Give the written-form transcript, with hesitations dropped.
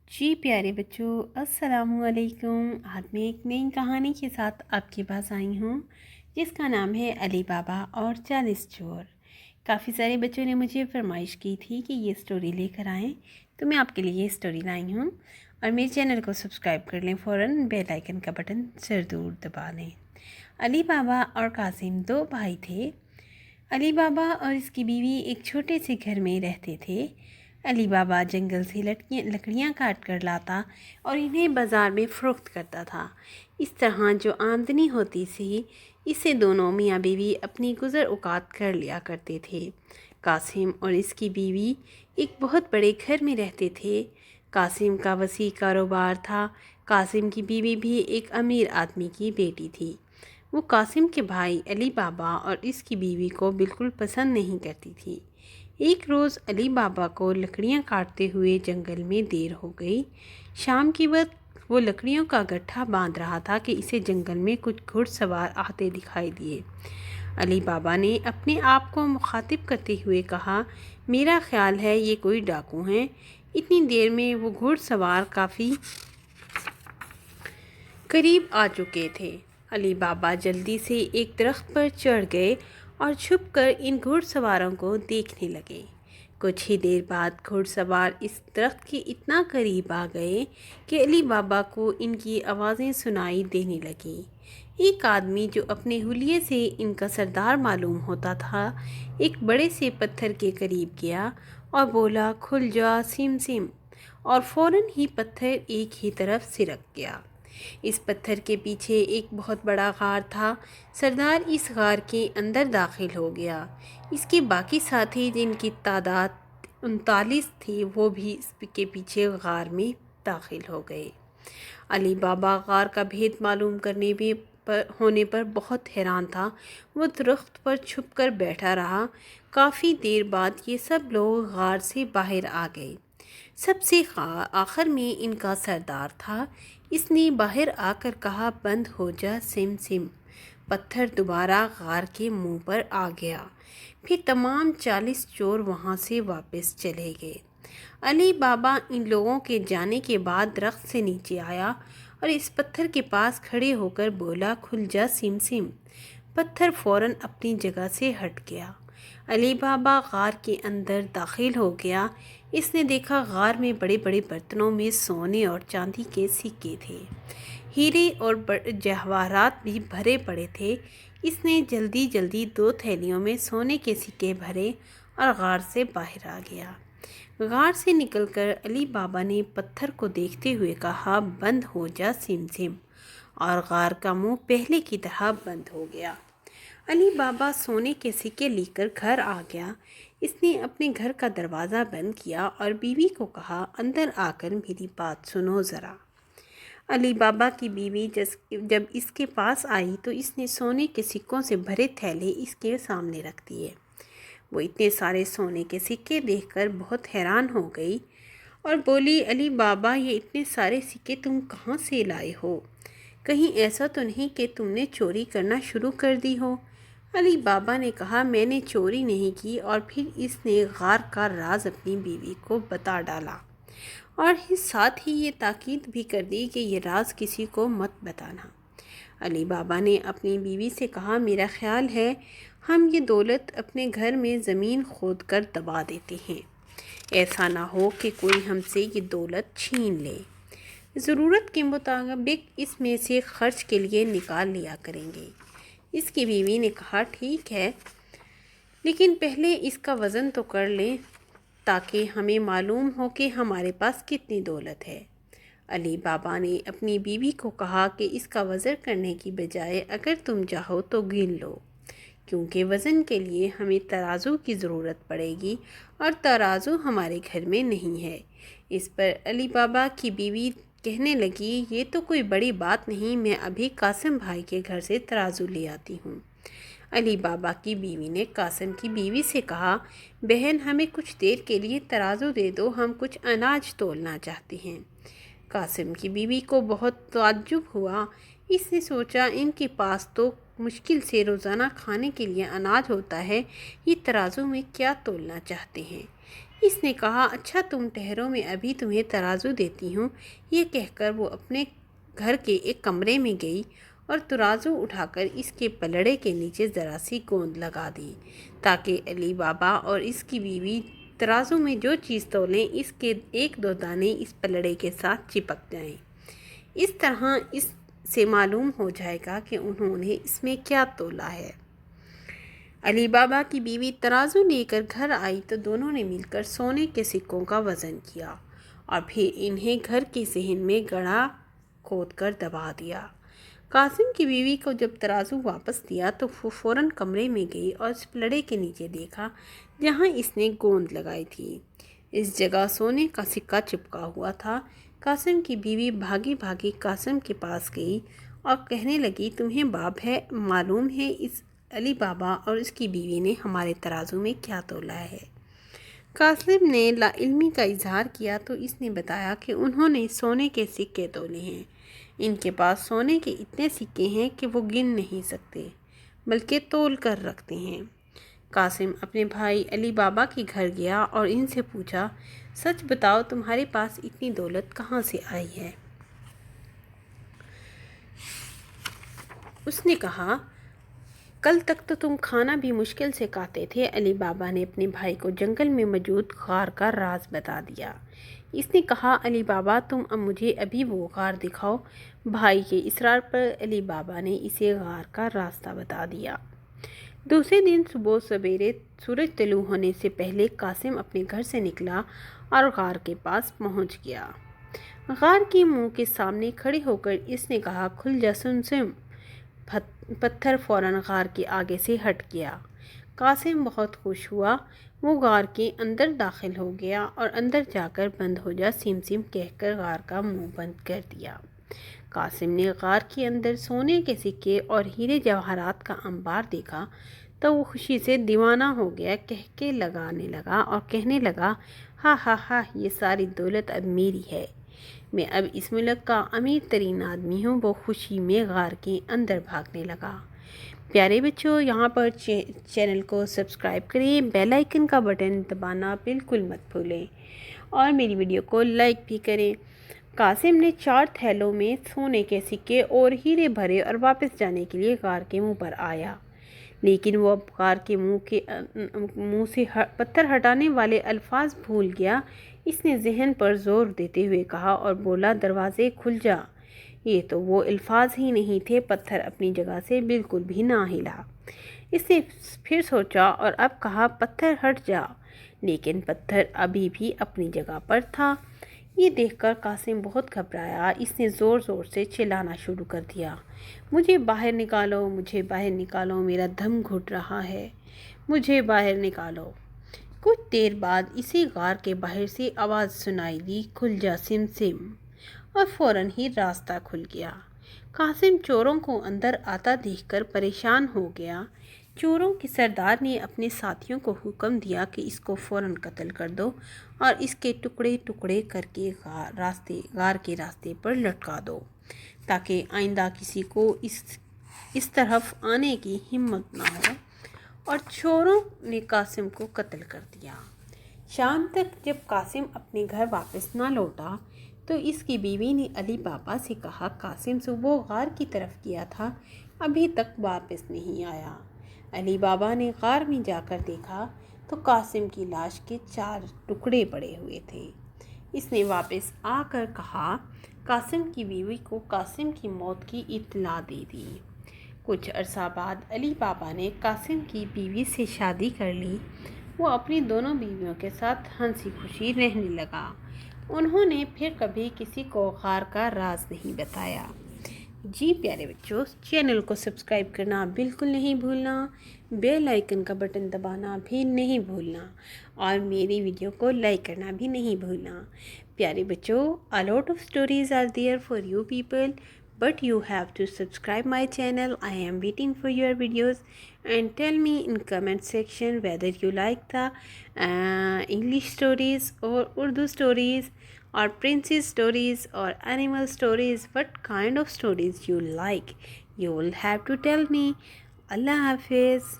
جی پیارے بچوں، السلام علیکم۔ آج میں ایک نئی کہانی کے ساتھ آپ کے پاس آئی ہوں جس کا نام ہے علی بابا اور 40 چور۔ کافی سارے بچوں نے مجھے فرمائش کی تھی کہ یہ سٹوری لے کر آئیں، تو میں آپ کے لیے یہ سٹوری لائی ہوں۔ اور میرے چینل کو سبسکرائب کر لیں، فوراً بیل آئیکن کا بٹن ضرور دبا لیں۔ علی بابا اور قاسم دو بھائی تھے۔ علی بابا اور اس کی بیوی ایک چھوٹے سے گھر میں رہتے تھے۔ علی بابا جنگل سے لکڑیاں کاٹ کر لاتا اور انہیں بازار میں فروخت کرتا تھا۔ اس طرح جو آمدنی ہوتی تھی، اس سے دونوں میاں بیوی اپنی گزر اوقات کر لیا کرتے تھے۔ قاسم اور اس کی بیوی ایک بہت بڑے گھر میں رہتے تھے۔ قاسم کا وسیع کاروبار تھا۔ قاسم کی بیوی بھی ایک امیر آدمی کی بیٹی تھی۔ وہ قاسم کے بھائی علی بابا اور اس کی بیوی کو بالکل پسند نہیں کرتی تھی۔ ایک روز علی بابا کو لکڑیاں کاٹتے ہوئے جنگل میں دیر ہو گئی۔ شام کے وقت وہ لکڑیوں کا گٹھا باندھ رہا تھا کہ اسے جنگل میں کچھ گھڑ سوار آتے دکھائی دیے۔ علی بابا نے اپنے آپ کو مخاطب کرتے ہوئے کہا، میرا خیال ہے یہ کوئی ڈاکو ہیں۔ اتنی دیر میں وہ گھڑ سوار کافی قریب آ چکے تھے۔ علی بابا جلدی سے ایک درخت پر چڑھ گئے اور چھپ کر ان گھڑ سواروں کو دیکھنے لگے۔ کچھ ہی دیر بعد گھڑ سوار اس درخت کے اتنا قریب آ گئے کہ علی بابا کو ان کی آوازیں سنائی دینے لگیں۔ ایک آدمی جو اپنے حلیے سے ان کا سردار معلوم ہوتا تھا، ایک بڑے سے پتھر کے قریب گیا اور بولا، کھل جا سم سم، اور فوراً ہی پتھر ایک ہی طرف سرک گیا۔ اس پتھر کے پیچھے ایک بہت بڑا غار تھا۔ سردار اس غار کے اندر داخل ہو گیا۔ اس کے باقی ساتھی، جن کی تعداد 39 تھی، وہ بھی اس کے پیچھے غار میں داخل ہو گئے۔ علی بابا غار کا بھید معلوم ہونے پر بہت حیران تھا۔ وہ درخت پر چھپ کر بیٹھا رہا۔ کافی دیر بعد یہ سب لوگ غار سے باہر آ گئے۔ سب سے آخر میں ان کا سردار تھا۔ اس نے باہر آ کر کہا، بند ہو جا سم سم۔ پتھر دوبارہ غار کے منہ پر آ گیا۔ پھر تمام 40 چور وہاں سے واپس چلے گئے۔ علی بابا ان لوگوں کے جانے کے بعد درخت سے نیچے آیا اور اس پتھر کے پاس کھڑے ہو کر بولا، کھل جا سم سم۔ پتھر فوراً اپنی جگہ سے ہٹ گیا۔ علی بابا غار کے اندر داخل ہو گیا۔ اس نے دیکھا غار میں بڑے بڑے برتنوں میں سونے اور چاندی کے سکے تھے۔ ہیرے اور جواہرات بھی بھرے پڑے تھے۔ اس نے جلدی جلدی 2 تھیلیوں میں سونے کے سکے بھرے اور غار سے باہر آ گیا۔ غار سے نکل کر علی بابا نے پتھر کو دیکھتے ہوئے کہا، بند ہو جا سم سم، اور غار کا منہ پہلے کی طرح بند ہو گیا۔ علی بابا سونے کے سکے لے کر گھر آ گیا۔ اس نے اپنے گھر کا دروازہ بند کیا اور بیوی کو کہا، اندر آ کر میری بات سنو ذرا۔ علی بابا کی بیوی جب اس کے پاس آئی تو اس نے سونے کے سکوں سے بھرے تھیلے اس کے سامنے رکھ دیے۔ وہ اتنے سارے سونے کے سکے دیکھ کر بہت حیران ہو گئی اور بولی، علی بابا، یہ اتنے سارے سکے تم کہاں سے لائے ہو؟ کہیں ایسا تو نہیں کہ تم نے چوری کرنا شروع کر دی ہو؟ علی بابا نے کہا، میں نے چوری نہیں کی، اور پھر اس نے غار کا راز اپنی بیوی کو بتا ڈالا اور ساتھ ہی یہ تاکید بھی کر دی کہ یہ راز کسی کو مت بتانا۔ علی بابا نے اپنی بیوی سے کہا، میرا خیال ہے ہم یہ دولت اپنے گھر میں زمین کھود کر دبا دیتے ہیں۔ ایسا نہ ہو کہ کوئی ہم سے یہ دولت چھین لے۔ ضرورت کے مطابق اس میں سے خرچ کے لیے نکال لیا کریں گے۔ اس کی بیوی نے کہا، ٹھیک ہے، لیکن پہلے اس کا وزن تو کر لیں تاکہ ہمیں معلوم ہو کہ ہمارے پاس کتنی دولت ہے۔ علی بابا نے اپنی بیوی کو کہا کہ اس کا وزن کرنے کی بجائے اگر تم چاہو تو گن لو، کیونکہ وزن کے لیے ہمیں ترازو کی ضرورت پڑے گی اور ترازو ہمارے گھر میں نہیں ہے۔ اس پر علی بابا کی بیوی کہنے لگی، یہ تو کوئی بڑی بات نہیں، میں ابھی قاسم بھائی کے گھر سے ترازو لے آتی ہوں۔ علی بابا کی بیوی نے قاسم کی بیوی سے کہا، بہن، ہمیں کچھ دیر کے لیے ترازو دے دو، ہم کچھ اناج تولنا چاہتے ہیں۔ قاسم کی بیوی کو بہت تعجب ہوا۔ اس نے سوچا، ان کے پاس تو مشکل سے روزانہ کھانے کے لیے اناج ہوتا ہے، یہ ترازو میں کیا تولنا چاہتے ہیں؟ اس نے کہا اچھا تم ٹھہرو، میں ابھی تمہیں ترازو دیتی ہوں۔ یہ کہہ کر وہ اپنے گھر کے ایک کمرے میں گئی اور ترازو اٹھا کر اس کے پلڑے کے نیچے ذرا سی گوند لگا دی تاکہ علی بابا اور اس کی بیوی ترازو میں جو چیز تولیں اس کے ایک دو دانے اس پلڑے کے ساتھ چپک جائیں۔ اس طرح اس سے معلوم ہو جائے گا کہ انہوں نے اس میں کیا تولا ہے۔ علی بابا کی بیوی ترازو لے کر گھر آئی تو دونوں نے مل کر سونے کے سکوں کا وزن کیا اور پھر انہیں گھر کے صحن میں گڑھا کھود کر دبا دیا۔ قاسم کی بیوی کو جب ترازو واپس دیا تو وہ فوراً کمرے میں گئی اور اس پلڑے کے نیچے دیکھا جہاں اس نے گوند لگائی تھی، اس جگہ سونے کا سکہ چپکا ہوا تھا۔ قاسم کی بیوی بھاگی بھاگی قاسم کے پاس گئی اور کہنے لگی تمہیں باب ہے معلوم ہے اس علی بابا اور اس کی بیوی نے ہمارے ترازو میں کیا تولا ہے؟ قاسم نے لا علمی کا اظہار کیا تو اس نے بتایا کہ انہوں نے سونے کے سکے تولے ہیں، ان کے پاس سونے کے اتنے سکے ہیں کہ وہ گن نہیں سکتے بلکہ تول کر رکھتے ہیں۔ قاسم اپنے بھائی علی بابا کے گھر گیا اور ان سے پوچھا سچ بتاؤ تمہارے پاس اتنی دولت کہاں سے آئی ہے؟ اس نے کہا کل تک تو تم کھانا بھی مشکل سے کھاتے تھے۔ علی بابا نے اپنے بھائی کو جنگل میں موجود غار کا راز بتا دیا۔ اس نے کہا علی بابا تم مجھے ابھی وہ غار دکھاؤ۔ بھائی کے اصرار پر علی بابا نے اسے غار کا راستہ بتا دیا۔ دوسرے دن صبح سویرے سورج طلوع ہونے سے پہلے قاسم اپنے گھر سے نکلا اور غار کے پاس پہنچ گیا۔ غار کے منہ کے سامنے کھڑے ہو کر اس نے کہا کھل جا سمسم۔ پتھر فوراً غار کے آگے سے ہٹ گیا۔ قاسم بہت خوش ہوا، وہ غار کے اندر داخل ہو گیا اور اندر جا کر بند ہو جا سم سم کہہ کر غار کا منہ بند کر دیا۔ قاسم نے غار کے اندر سونے کے سکے اور ہیرے جواہرات کا انبار دیکھا تو وہ خوشی سے دیوانہ ہو گیا، کہہ کے لگانے لگا اور کہنے لگا ہا ہا ہا یہ ساری دولت اب میری ہے، میں اب اس ملک کا امیر ترین آدمی ہوں۔ وہ خوشی میں غار کے اندر بھاگنے لگا۔ پیارے بچوں یہاں پر چینل کو سبسکرائب کریں، بیل آئیکن کا بٹن دبانا بالکل مت بھولیں اور میری ویڈیو کو لائک بھی کریں۔ قاسم نے 4 تھیلوں میں سونے کے سکے اور ہیرے بھرے اور واپس جانے کے لیے غار کے منہ پر آیا، لیکن وہ اب غار کے منہ سے پتھر ہٹانے والے الفاظ بھول گیا۔ اس نے ذہن پر زور دیتے ہوئے کہا اور بولا دروازے کھل جا۔ یہ تو وہ الفاظ ہی نہیں تھے، پتھر اپنی جگہ سے بالکل بھی نہ ہلا۔ اس نے پھر سوچا اور اب کہا پتھر ہٹ جا، لیکن پتھر ابھی بھی اپنی جگہ پر تھا۔ یہ دیکھ کر قاسم بہت گھبرایا، اس نے زور زور سے چلانا شروع کر دیا مجھے باہر نکالو، مجھے باہر نکالو، میرا دم گھٹ رہا ہے، مجھے باہر نکالو۔ کچھ دیر بعد اسے غار کے باہر سے آواز سنائی دی کھل جا سم سم، اور فوراً ہی راستہ کھل گیا۔ قاسم چوروں کو اندر آتا دیکھ کر پریشان ہو گیا۔ چوروں کے سردار نے اپنے ساتھیوں کو حکم دیا کہ اس کو فوراً قتل کر دو اور اس کے ٹکڑے ٹکڑے کر کے غار کے راستے پر لٹکا دو تاکہ آئندہ کسی کو اس طرف آنے کی ہمت نہ ہو، اور چوروں نے قاسم کو قتل کر دیا۔ شام تک جب قاسم اپنے گھر واپس نہ لوٹا تو اس کی بیوی نے علی بابا سے کہا قاسم صبح غار کی طرف گیا تھا، ابھی تک واپس نہیں آیا۔ علی بابا نے غار میں جا کر دیکھا تو قاسم کی لاش کے 4 ٹکڑے پڑے ہوئے تھے۔ اس نے واپس آ کر کہا قاسم کی بیوی کو قاسم کی موت کی اطلاع دے دی۔ کچھ عرصہ بعد علی بابا نے قاسم کی بیوی سے شادی کر لی۔ وہ اپنی دونوں بیویوں کے ساتھ ہنسی خوشی رہنے لگا۔ انہوں نے پھر کبھی کسی کو غار کا راز نہیں بتایا۔ جی پیارے بچوں، چینل کو سبسکرائب کرنا بالکل نہیں بھولنا، بیل آئیکن کا بٹن دبانا بھی نہیں بھولنا اور میری ویڈیو کو لائک کرنا بھی نہیں بھولنا۔ پیارے بچوں، a lot of stories are there for you people, but you have to subscribe my channel. I am waiting for your videos and tell me in comment section whether you like the English stories or Urdu stories or princess stories or animal stories, what kind of stories you like. You will have to tell me. Allah Hafiz.